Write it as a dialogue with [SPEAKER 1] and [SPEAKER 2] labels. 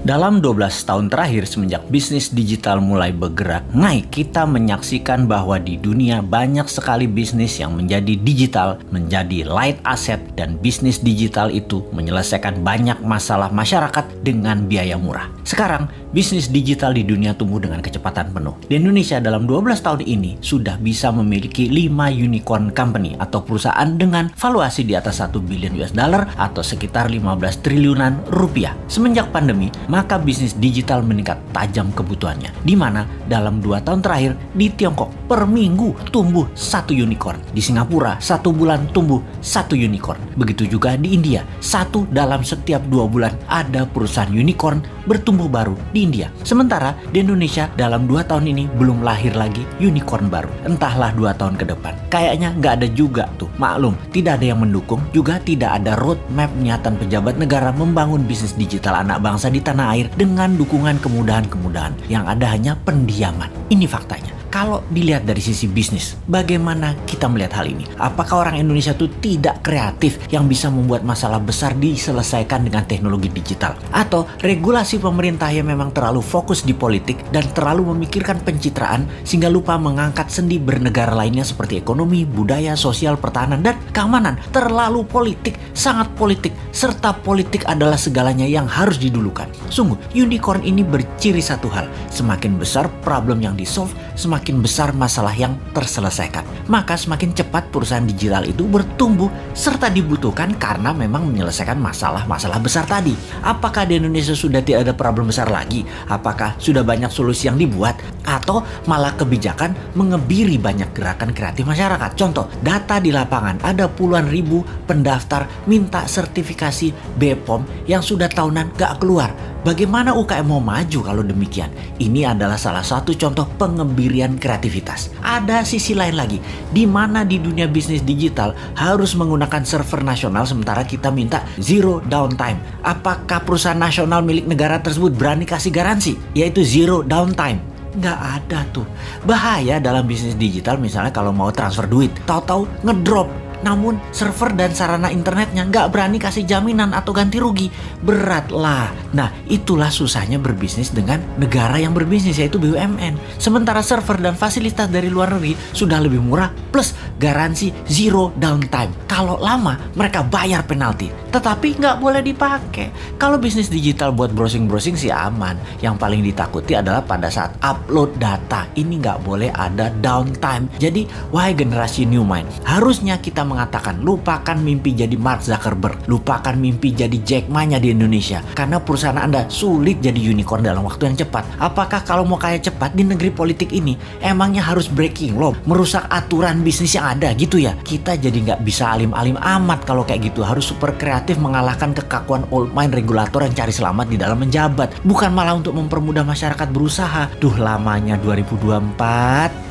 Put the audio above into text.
[SPEAKER 1] Dalam 12 tahun terakhir semenjak bisnis digital mulai bergerak naik, kita menyaksikan bahwa di dunia banyak sekali bisnis yang menjadi digital, menjadi light asset, dan bisnis digital itu menyelesaikan banyak masalah masyarakat dengan biaya murah. Sekarang, bisnis digital di dunia tumbuh dengan kecepatan penuh. Di Indonesia dalam 12 tahun ini sudah bisa memiliki 5 unicorn company atau perusahaan dengan valuasi di atas 1 billion US dollar atau sekitar 15 triliunan rupiah. Semenjak pandemi, maka bisnis digital meningkat tajam kebutuhannya. Di mana dalam 2 tahun terakhir di Tiongkok per minggu tumbuh 1 unicorn. Di Singapura 1 bulan tumbuh 1 unicorn. Begitu juga di India, 1 dalam setiap 2 bulan ada perusahaan unicorn bertumbuh baru di India. Sementara di Indonesia dalam 2 tahun ini belum lahir lagi unicorn baru. Entahlah 2 tahun ke depan. Kayaknya nggak ada juga tuh. Maklum, tidak ada yang mendukung, juga tidak ada roadmap niatan pejabat negara membangun bisnis digital anak bangsa di tanah air dengan dukungan kemudahan-kemudahan. Yang ada hanya pendiaman. Ini faktanya. Kalau dilihat dari sisi bisnis, bagaimana kita melihat hal ini? Apakah orang Indonesia itu tidak kreatif yang bisa membuat masalah besar diselesaikan dengan teknologi digital? Atau regulasi pemerintah yang memang terlalu fokus di politik dan terlalu memikirkan pencitraan sehingga lupa mengangkat sendi bernegara lainnya seperti ekonomi, budaya, sosial, pertahanan, dan keamanan? Terlalu politik, sangat politik, serta politik adalah segalanya yang harus didulukan. Sungguh, unicorn ini berciri satu hal, semakin besar problem yang di-solve, semakin besar masalah yang terselesaikan. Maka semakin cepat perusahaan digital itu bertumbuh serta dibutuhkan karena memang menyelesaikan masalah-masalah besar tadi. Apakah di Indonesia sudah tidak ada problem besar lagi? Apakah sudah banyak solusi yang dibuat? Atau malah kebijakan mengebiri banyak gerakan kreatif masyarakat? Contoh, data di lapangan ada puluhan ribu pendaftar minta sertifikasi BPOM yang sudah tahunan gak keluar. Bagaimana UKM mau maju kalau demikian? Ini adalah salah satu contoh pengebirian kreativitas. Ada sisi lain lagi, di mana di dunia bisnis digital harus menggunakan server nasional sementara kita minta zero downtime. Apakah perusahaan nasional milik negara tersebut berani kasih garansi, yaitu zero downtime? Nggak ada tuh. Bahaya dalam bisnis digital misalnya kalau mau transfer duit, tahu-tahu ngedrop. Namun server dan sarana internetnya nggak berani kasih jaminan atau ganti rugi. Berat lah. Nah, itulah susahnya berbisnis dengan negara yang berbisnis, yaitu BUMN. Sementara server dan fasilitas dari luar negeri sudah lebih murah plus garansi zero downtime. Kalau lama mereka bayar penalti, tetapi nggak boleh dipakai. Kalau bisnis digital buat browsing-browsing sih aman. Yang paling ditakuti adalah pada saat upload data. Ini nggak boleh ada downtime. Jadi, wahai generasi new mind, harusnya kita mengatakan lupakan mimpi jadi Mark Zuckerberg, lupakan mimpi jadi Jack Ma-nya di Indonesia, karena perusahaan Anda sulit jadi unicorn dalam waktu yang cepat. Apakah kalau mau kaya cepat di negeri politik ini emangnya harus breaking law, merusak aturan bisnis yang ada gitu ya? Kita jadi nggak bisa alim-alim amat kalau kayak gitu, harus super kreatif mengalahkan kekakuan old mind regulator yang cari selamat di dalam menjabat, bukan malah untuk mempermudah masyarakat berusaha. Duh, lamanya 2024.